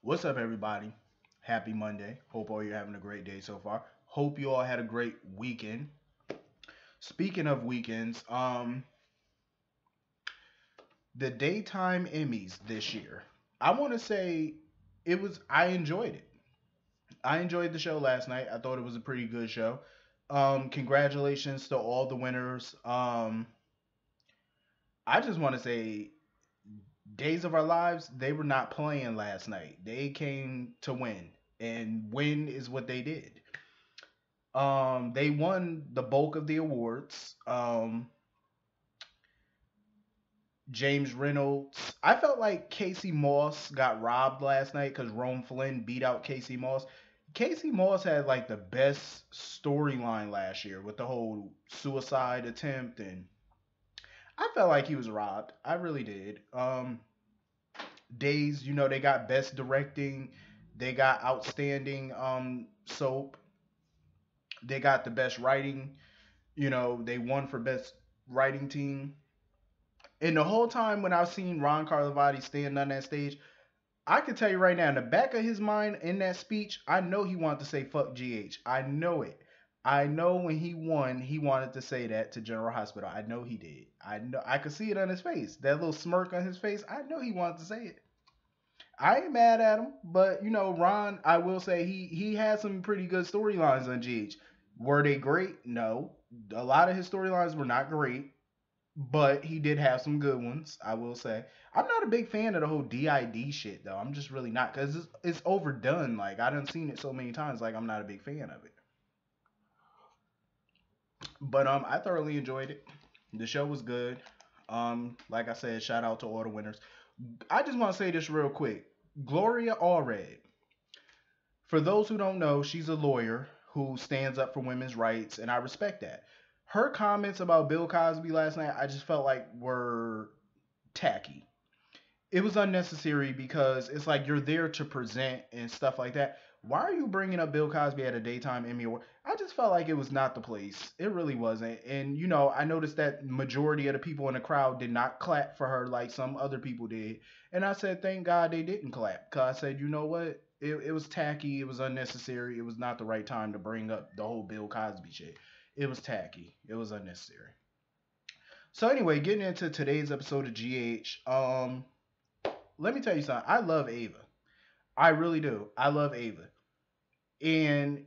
What's up, everybody? Happy Monday. Hope all you're having a great day so far. Hope you all had a great weekend. Speaking of weekends, the daytime Emmys this year. I want to say I enjoyed it. I enjoyed the show last night. I thought it was a pretty good show. Congratulations to all the winners. I just want to say Days of Our Lives, they were not playing last night. They came to win, and win is what they did. They won the bulk of the awards. James Reynolds. I felt like Casey Moss got robbed last night because Rome Flynn beat out Casey Moss. Casey Moss had like the best storyline last year with the whole suicide attempt, and I felt like he was robbed. I really did. Days, they got best directing, they got outstanding soap, they got the best writing. They won for best writing team. And the whole time when I've seen Ron Carlivati stand on that stage, I can tell you right now, in the back of his mind, in that speech, I know he wanted to say "fuck GH." I know it. I know when he won, he wanted to say that to General Hospital. I know he did. I know. I could see it on his face. That little smirk on his face. I know he wanted to say it. I ain't mad at him, but Ron, I will say he had some pretty good storylines on GH. Were they great? No. A lot of his storylines were not great, but he did have some good ones, I will say. I'm not a big fan of the whole DID shit though. I'm just really not because it's overdone. Like I done seen it so many times. Like I'm not a big fan of it. But I thoroughly enjoyed it. The show was good. Like I said, shout out to all the winners. I just want to say this real quick. Gloria Allred. For those who don't know, she's a lawyer who stands up for women's rights, and I respect that. Her comments about Bill Cosby last night, I just felt like were tacky. It was unnecessary because it's like you're there to present and stuff like that. Why are you bringing up Bill Cosby at a daytime Emmy award? I just felt like it was not the place. It really wasn't. And I noticed that majority of the people in the crowd did not clap for her like some other people did. And I said, thank God they didn't clap. Cause I said, you know what? It was tacky. It was unnecessary. It was not the right time to bring up the whole Bill Cosby shit. It was tacky. It was unnecessary. So anyway, getting into today's episode of GH. Let me tell you something. I love Ava. I really do. I love Ava. And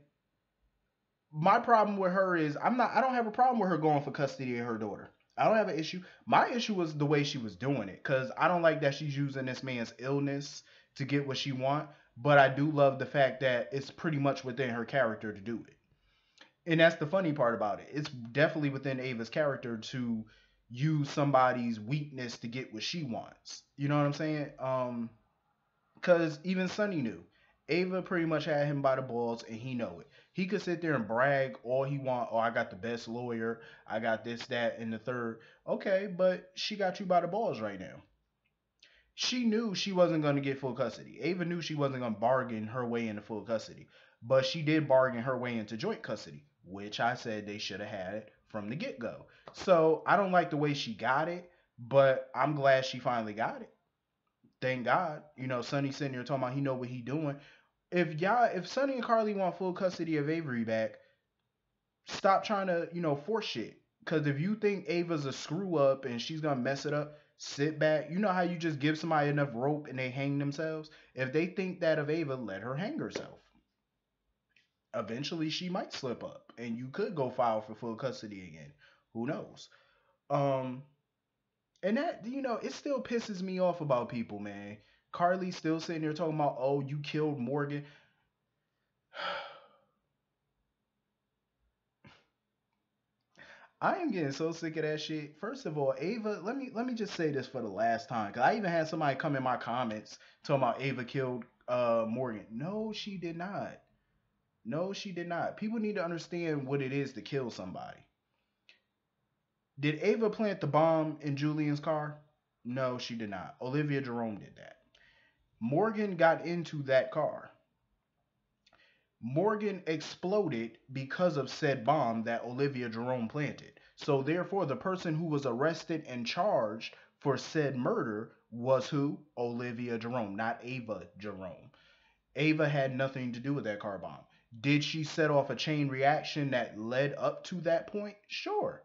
my problem with her is I don't have a problem with her going for custody of her daughter. I don't have an issue. My issue was the way she was doing it cuz I don't like that she's using this man's illness to get what she want, but I do love the fact that it's pretty much within her character to do it. And that's the funny part about it. It's definitely within Ava's character to use somebody's weakness to get what she wants. You know what I'm saying? Because even Sonny knew. Ava pretty much had him by the balls, and he know it. He could sit there and brag all he want. Oh, I got the best lawyer. I got this, that, and the third. Okay, but she got you by the balls right now. She knew she wasn't going to get full custody. Ava knew she wasn't going to bargain her way into full custody, but she did bargain her way into joint custody, which I said they should have had it from the get go. So I don't like the way she got it, but I'm glad she finally got it. Thank God. Sonny sitting there talking about he know what he doing. If Sonny and Carly want full custody of Avery back, stop trying to, force shit. Cause if you think Ava's a screw up and she's gonna mess it up, sit back. You know how you just give somebody enough rope and they hang themselves? If they think that of Ava, let her hang herself. Eventually she might slip up and you could go file for full custody again. Who knows? Um And that, it still pisses me off about people, man. Carly's still sitting there talking about, oh, you killed Morgan. I am getting so sick of that shit. First of all, Ava, let me just say this for the last time, cause I even had somebody come in my comments talking about Ava killed Morgan. No, she did not. No, she did not. People need to understand what it is to kill somebody. Did Ava plant the bomb in Julian's car? No, she did not. Olivia Jerome did that. Morgan got into that car. Morgan exploded because of said bomb that Olivia Jerome planted. So therefore, the person who was arrested and charged for said murder was who? Olivia Jerome, not Ava Jerome. Ava had nothing to do with that car bomb. Did she set off a chain reaction that led up to that point? Sure.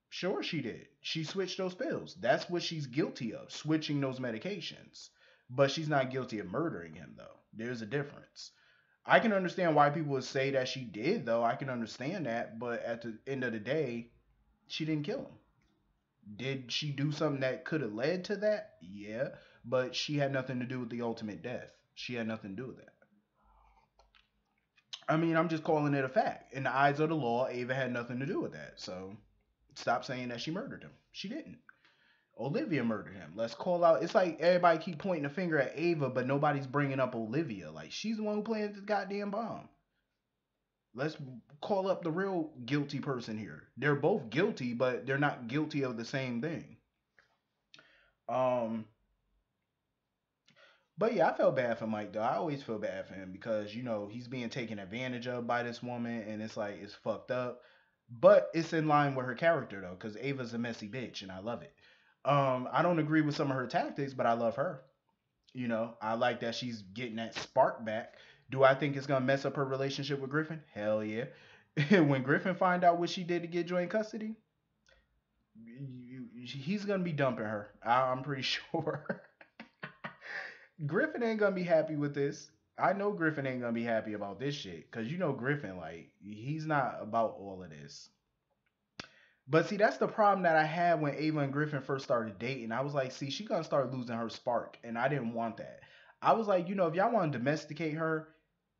Sure, she did. She switched those pills. That's what she's guilty of, switching those medications. But she's not guilty of murdering him, though. There's a difference. I can understand why people would say that she did, though. I can understand that. But at the end of the day, she didn't kill him. Did she do something that could have led to that? Yeah. But she had nothing to do with the ultimate death. She had nothing to do with that. I mean, I'm just calling it a fact. In the eyes of the law, Ava had nothing to do with that. So stop saying that she murdered him. She didn't. Olivia murdered him. Let's call out. It's like everybody keep pointing a finger at Ava, but nobody's bringing up Olivia. Like she's the one who planted the goddamn bomb. Let's call up the real guilty person here. They're both guilty, but they're not guilty of the same thing. Um, but yeah, I felt bad for Mike though. I always feel bad for him because he's being taken advantage of by this woman, and it's like it's fucked up. But it's in line with her character though, because Ava's a messy bitch, and I love it. I don't agree with some of her tactics, but I love her. I like that she's getting that spark back. Do I think it's gonna mess up her relationship with Griffin? Hell yeah. When Griffin find out what she did to get joint custody, he's gonna be dumping her. I'm pretty sure. Griffin ain't gonna be happy with this. I know Griffin ain't gonna be happy about this shit, cause Griffin, like he's not about all of this. But see, that's the problem that I had when Ava and Griffin first started dating. I was like, see, she gonna start losing her spark, and I didn't want that. I was like, if y'all want to domesticate her,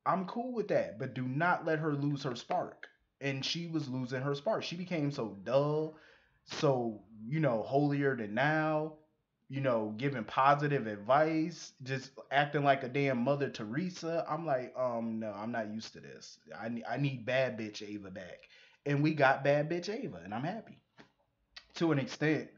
I'm cool with that, but do not let her lose her spark. And she was losing her spark. She became so dull, so holier than now. Giving positive advice, just acting like a damn Mother Teresa. I'm like, no, I'm not used to this. I need bad bitch Ava back, and we got bad bitch Ava, and I'm happy to an extent.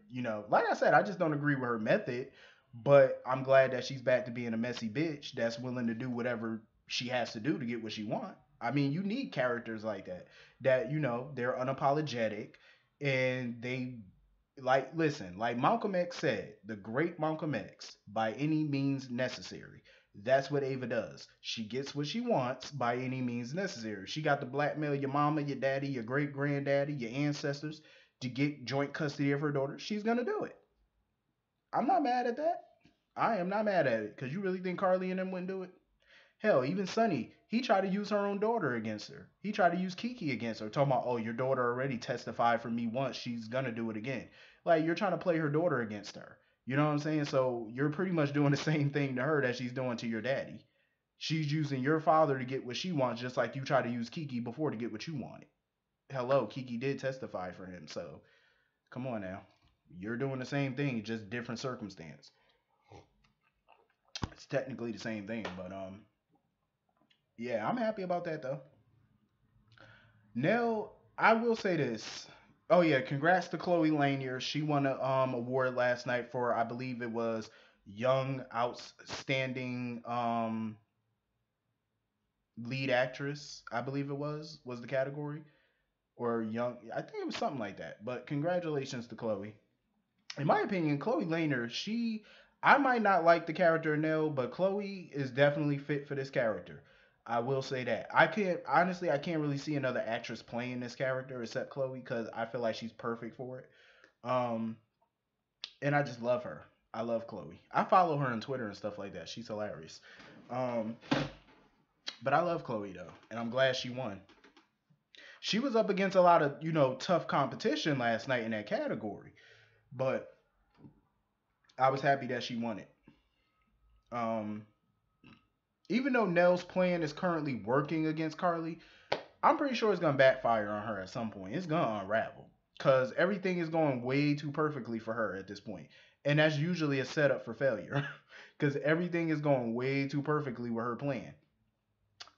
Like I said, I just don't agree with her method, but I'm glad that she's back to being a messy bitch that's willing to do whatever she has to do to get what she want. I mean, you need characters like that they're unapologetic and they like listen, like Malcolm X said, the great Malcolm X, by any means necessary. That's what Ava does. She gets what she wants by any means necessary. She got to blackmail your mama, your daddy, your great granddaddy, your ancestors to get joint custody of her daughter. She's gonna do it. I'm not mad at that. I am not mad at it. Cause you really think Carly and them wouldn't do it? Hell, even Sonny, he tried to use her own daughter against her. He tried to use Kiki against her, talking about, oh, your daughter already testified for me once. She's gonna do it again. Like you're trying to play her daughter against her. You know what I'm saying? So you're pretty much doing the same thing to her that she's doing to your daddy. She's using your father to get what she wants, just like you tried to use Kiki before to get what you wanted. Hello, Kiki did testify for him, so come on now. You're doing the same thing, just different circumstance. It's technically the same thing, but yeah, I'm happy about that though. Nell, I will say this. Oh yeah, congrats to Chloe Lanier. She won a award last night for, I believe it was Young Outstanding Lead Actress. I believe it was the category, or young. I think it was something like that. But congratulations to Chloe. In my opinion, Chloe Lanier, I might not like the character Nell, but Chloe is definitely fit for this character. I will say that. I can't really see another actress playing this character except Chloe because I feel like she's perfect for it. Um, and I just love her. I love Chloe. I follow her on Twitter and stuff like that. She's hilarious. Um, but I love Chloe though, and I'm glad she won. She was up against a lot of tough competition last night in that category, but I was happy that she won it. Um, Even though Nell's plan is currently working against Carly, I'm pretty sure it's gonna backfire on her at some point. It's gonna unravel because everything is going way too perfectly for her at this point, and that's usually a setup for failure because everything is going way too perfectly with her plan.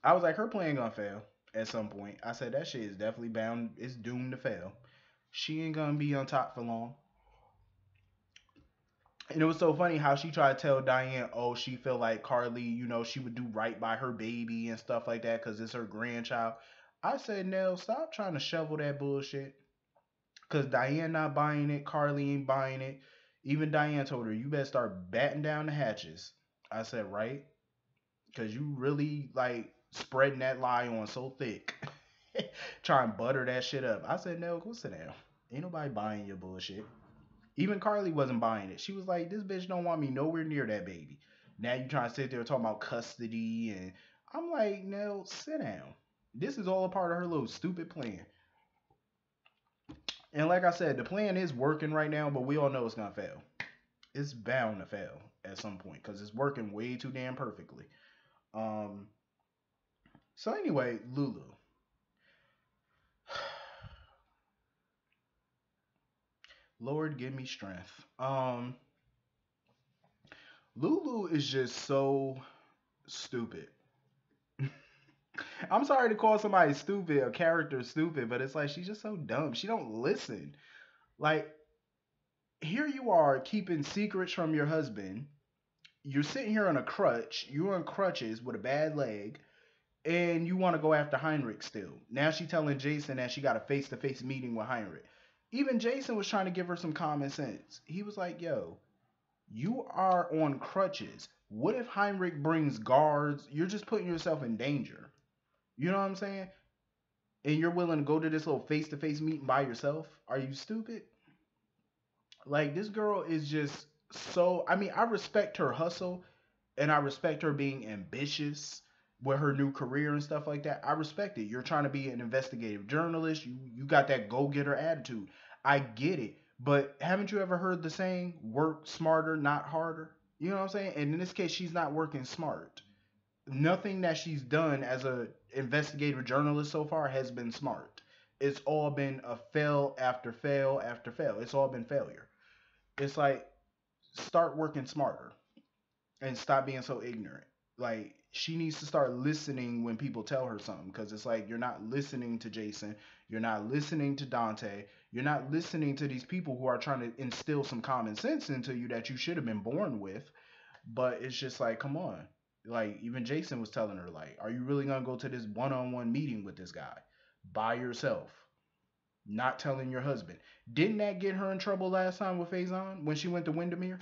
I was like, her plan gonna fail at some point. I said that shit is definitely bound. It's doomed to fail. She ain't gonna be on top for long. And it was so funny how she tried to tell Diane, oh, she felt like Carly, she would do right by her baby and stuff like that because it's her grandchild. I said, Nell, stop trying to shovel that bullshit. Because Diane not buying it, Carly ain't buying it. Even Diane told her, you better start batting down the hatches. I said, right? Cause you really like spreading that lie on so thick. Try and butter that shit up. I said, no, go sit down. Ain't nobody buying your bullshit. Even Carly wasn't buying it. She was like, this bitch don't want me nowhere near that baby. Now you trying to sit there talking about custody and I'm like, no, sit down. This is all a part of her little stupid plan. And like I said, the plan is working right now, but we all know it's gonna fail. It's bound to fail at some point because it's working way too damn perfectly. Um. So anyway, Lulu. Lord, give me strength. Lulu is just so stupid. I'm sorry to call somebody stupid, a character stupid, but it's like she's just so dumb. She don't listen. Like here you are keeping secrets from your husband. You're sitting here on a crutch. You're on crutches with a bad leg, and you want to go after Heinrich still. Now she telling Jason that she got a face-to-face meeting with Heinrich. Even Jason was trying to give her some common sense. He was like, "Yo, you are on crutches. What if Heinrich brings guards? You're just putting yourself in danger. You know what I'm saying? And you're willing to go to this little face to face meeting by yourself? Are you stupid? Like, this girl is just so. I mean, I respect her hustle and I respect her being ambitious with her new career and stuff like that. I respect it. You're trying to be an investigative journalist. You got that go getter attitude. I get it. But haven't you ever heard the saying, work smarter, not harder? You know what I'm saying? And in this case, she's not working smart. Nothing that she's done as a investigative journalist so far has been smart. It's all been a fail after fail after fail. It's all been failure. It's like start working smarter and stop being so ignorant. Like she needs to start listening when people tell her something because it's like you're not listening to Jason, you're not listening to Dante, you're not listening to these people who are trying to instill some common sense into you that you should have been born with. But it's just like, come on. Like even Jason was telling her, like, are you really gonna go to this one-on-one meeting with this guy by yourself? Not telling your husband. Didn't that get her in trouble last time with Faison when she went to Windermere?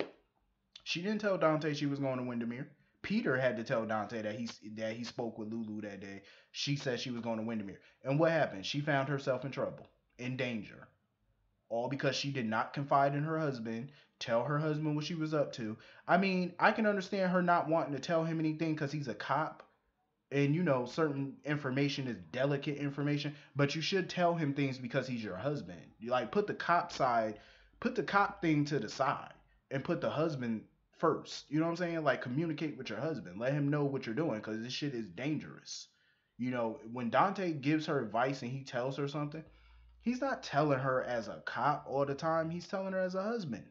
She didn't tell Dante she was going to Windermere. Peter had to tell Dante that he spoke with Lulu that day. She said she was going to Windermere. And what happened? She found herself in trouble, in danger. All because she did not confide in her husband, tell her husband what she was up to. I mean, I can understand her not wanting to tell him anything because he's a cop. And you know, certain information is delicate information, but you should tell him things because he's your husband. You like put the cop thing to the side and put the husband first. You know what I'm saying? Like communicate with your husband. Let him know what you're doing because this shit is dangerous. You know, when Dante gives her advice and he tells her something, he's not telling her as a cop all the time. He's telling her as a husband.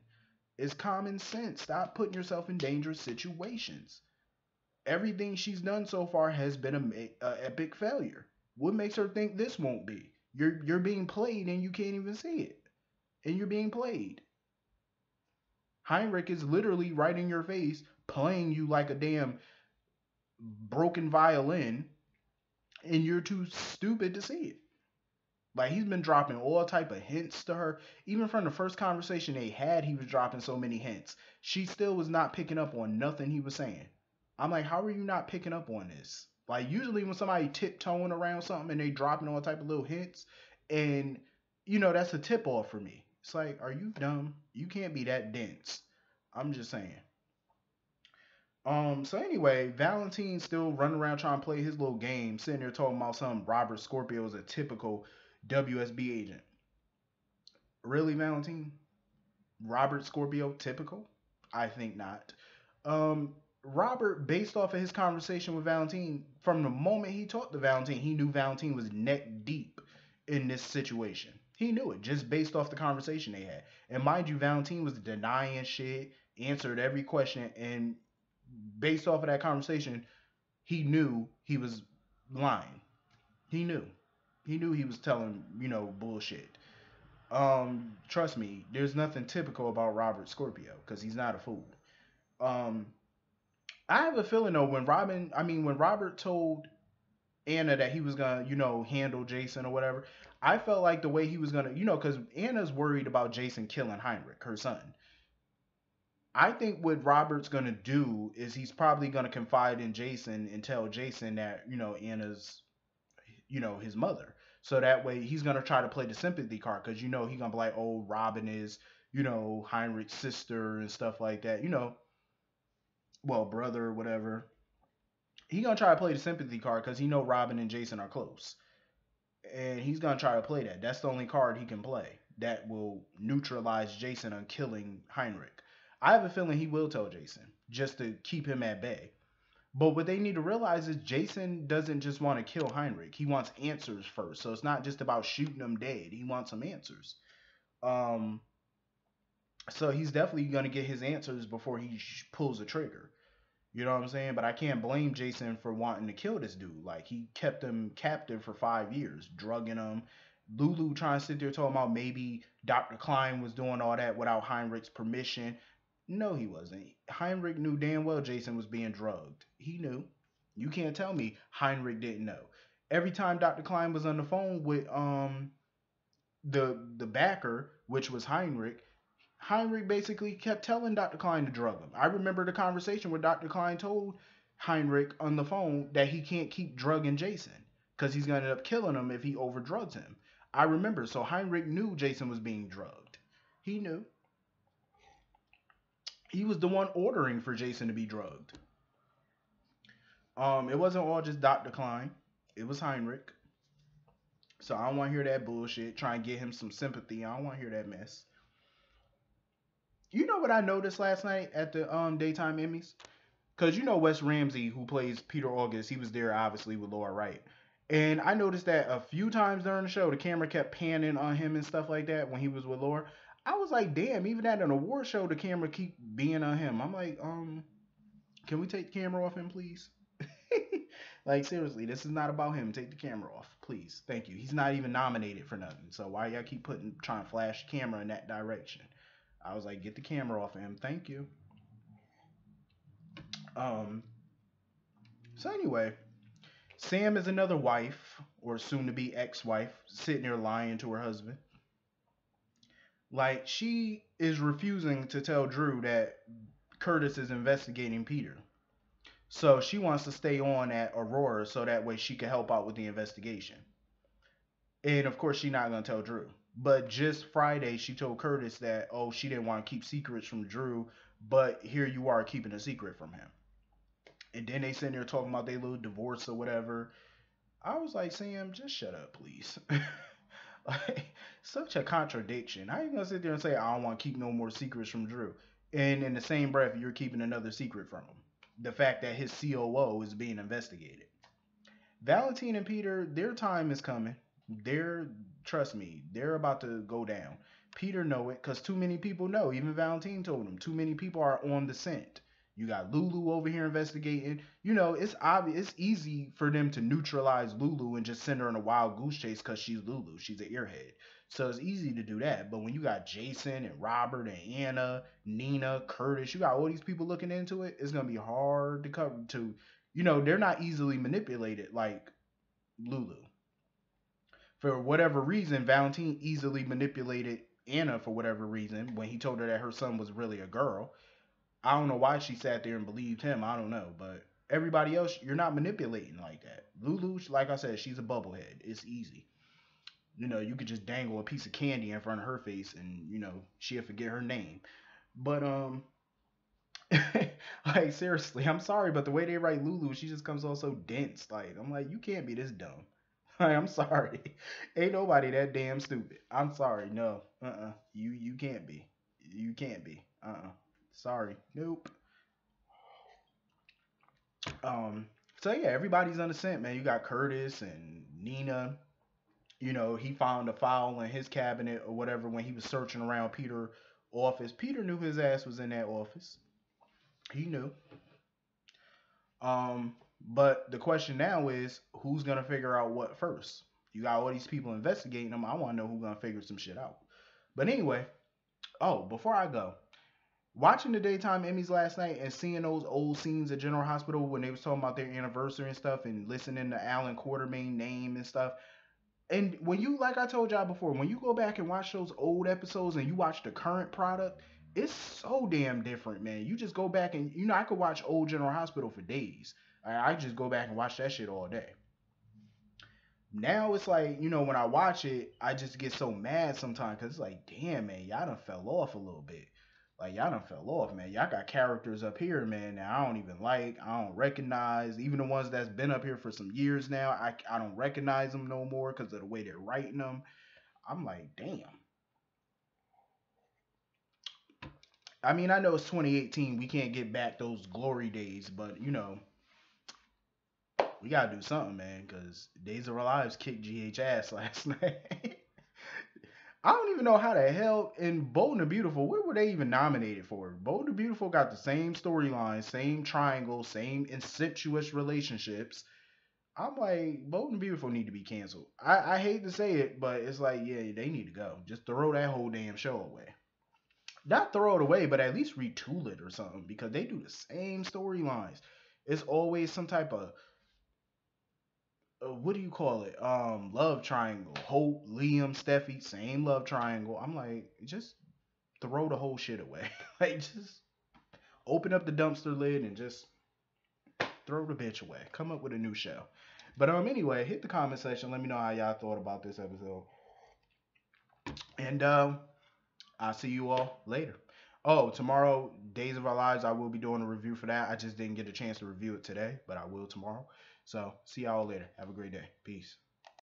It's common sense. Stop putting yourself in dangerous situations. Everything she's done so far has been a epic failure. What makes her think this won't be? You're being played and you can't even see it. And you're being played. Heinrich is literally right in your face, playing you like a damn broken violin, and you're too stupid to see it. Like he's been dropping all type of hints to her. Even from the first conversation they had, he was dropping so many hints. She still was not picking up on nothing he was saying. I'm like, how are you not picking up on this? Like usually when somebody tiptoeing around something and they dropping all type of little hints, and you know that's a tip off for me. It's like, are you dumb? You can't be that dense. I'm just saying. So anyway, Valentine still running around trying to play his little game, sitting there talking about some Robert Scorpio is a typical WSB agent. Really, Valentine? Robert Scorpio typical? I think not. Robert, based off of his conversation with Valentine, from the moment he talked to Valentine, he knew Valentine was neck deep in this situation. He knew it just based off the conversation they had. And mind you, Valentine was denying shit, answered every question, and based off of that conversation, he knew he was lying. He knew. He knew he was telling, bullshit. Trust me, there's nothing typical about Robert Scorpio because he's not a fool. Um, I have a feeling though when Robert told Anna that he was gonna, handle Jason or whatever, I felt like the way he was gonna, because Anna's worried about Jason killing Heinrich, her son. I think what Robert's gonna do is he's probably gonna confide in Jason and tell Jason that Anna's his mother. So that way he's gonna try to play the sympathy card because he's gonna be like, oh, Robin is Heinrich's sister and stuff like that. Well, brother or whatever. He gonna try to play the sympathy card because he know Robin and Jason are close, and he's gonna try to play that. That's the only card he can play that will neutralize Jason on killing Heinrich. I have a feeling he will tell Jason just to keep him at bay. But what they need to realize is Jason doesn't just want to kill Heinrich. He wants answers first. So it's not just about shooting him dead. He wants some answers. Um, so he's definitely gonna get his answers before he pulls the trigger. You know what I'm saying? But I can't blame Jason for wanting to kill this dude. Like he kept him captive for 5 years, drugging him. Lulu trying to sit there talking about maybe Dr. Klein was doing all that without Heinrich's permission. No, he wasn't. Heinrich knew damn well Jason was being drugged. He knew. You can't tell me Heinrich didn't know. Every time Dr. Klein was on the phone with the backer, which was Heinrich, Heinrich basically kept telling Dr. Klein to drug him. I remember the conversation where Dr. Klein told Heinrich on the phone that he can't keep drugging Jason because he's going to end up killing him if he overdrugs him. I remember. So Heinrich knew Jason was being drugged. He knew. He was the one ordering for Jason to be drugged. It wasn't all just Dr. Klein. It was Heinrich. So I don't want to hear that bullshit. Try and get him some sympathy. I don't want to hear that mess. You know what I noticed last night at the daytime Emmys? Because Wes Ramsey, who plays Peter August, he was there obviously with Laura Wright. And I noticed that a few times during the show, the camera kept panning on him and stuff like that when he was with Laura. I was like, damn, even at an award show, the camera keep being on him. I'm like, can we take the camera off him, please? Like, seriously, this is not about him. Take the camera off, please. Thank you. He's not even nominated for nothing. So why y'all keep trying to flash the camera in that direction? I was like, get the camera off of him. Thank you. Um, so anyway, Sam is another wife, or soon to be ex wife, sitting there lying to her husband. Like, she is refusing to tell Drew that Curtis is investigating Peter. So she wants to stay on at Aurora so that way she can help out with the investigation. And of course, she's not going to tell Drew. But just Friday, she told Curtis that, oh, she didn't want to keep secrets from Drew, but here you are keeping a secret from him. And then they sitting there talking about their little divorce or whatever. I was like, Sam, just shut up, please. Like, such a contradiction. How you gonna sit there and say I don't want to keep no more secrets from Drew, and in the same breath you're keeping another secret from him? The fact that his COO is being investigated. Valentine and Peter, their time is coming. They're Trust me, they're about to go down. Peter know it because too many people know. Even Valentine told him too many people are on the scent. You got Lulu over here investigating. It's obvious. It's easy for them to neutralize Lulu and just send her on a wild goose chase because she's Lulu. She's an airhead. So it's easy to do that. But when you got Jason and Robert and Anna, Nina, Curtis, you got all these people looking into it, it's gonna be hard to cover. They're not easily manipulated like Lulu. For whatever reason, Valentine easily manipulated Anna for whatever reason when he told her that her son was really a girl. I don't know why she sat there and believed him. I don't know, but everybody else, you're not manipulating like that. Lulu, like I said, she's a bubblehead. It's easy. You could just dangle a piece of candy in front of her face, and she'll forget her name. But like seriously, I'm sorry, but the way they write Lulu, she just comes off so dense. Like I'm like, you can't be this dumb. Like, I'm sorry. Ain't nobody that damn stupid. I'm sorry. No. You can't be. You can't be. Sorry. Nope. Um. So yeah, everybody's on the scent, man. You got Curtis and Nina. He found a file in his cabinet or whatever when he was searching around Peter's office. Peter knew his ass was in that office. He knew. But the question now is who's gonna figure out what first? You got all these people investigating them. I want to know who's gonna figure some shit out. But anyway, oh, before I go, watching the daytime Emmys last night and seeing those old scenes at General Hospital when they was talking about their anniversary and stuff and listening to Alan Quartermain name and stuff. And when you, like I told y'all before, when you go back and watch those old episodes and you watch the current product, It's so damn different, man. You just go back and I could watch old General Hospital for days. I just go back and watch that shit all day. Now it's like, when I watch it, I just get so mad sometimes because it's like, damn, man, y'all done fell off a little bit. Like, y'all done fell off, man. Y'all got characters up here, man, that I don't even like. I don't recognize. Even the ones that's been up here for some years now, I don't recognize them no more because of the way they're writing them. I'm like, damn. I mean, I know it's 2018. We can't get back those glory days, but, we gotta do something, man, because Days of Our Lives kicked GH ass last night. I don't even know how the hell in Bold and the Beautiful, what were they even nominated for? Bold and the Beautiful got the same storyline, same triangle, same incestuous relationships. I'm like, Bold and the Beautiful need to be canceled. I hate to say it, but it's like, yeah, they need to go. Just throw that whole damn show away. Not throw it away, but at least retool it or something because they do the same storylines. It's always some type of what do you call it? Love triangle. Hope, Liam, Steffi, same love triangle. I'm like, just throw the whole shit away. Like, just open up the dumpster lid and just throw the bitch away. Come up with a new show. But anyway, hit the comment section. Let me know how y'all thought about this episode. And I'll see you all later. Oh, tomorrow, Days of Our Lives, I will be doing a review for that. I just didn't get a chance to review it today, but I will tomorrow. So see y'all later. Have a great day. Peace.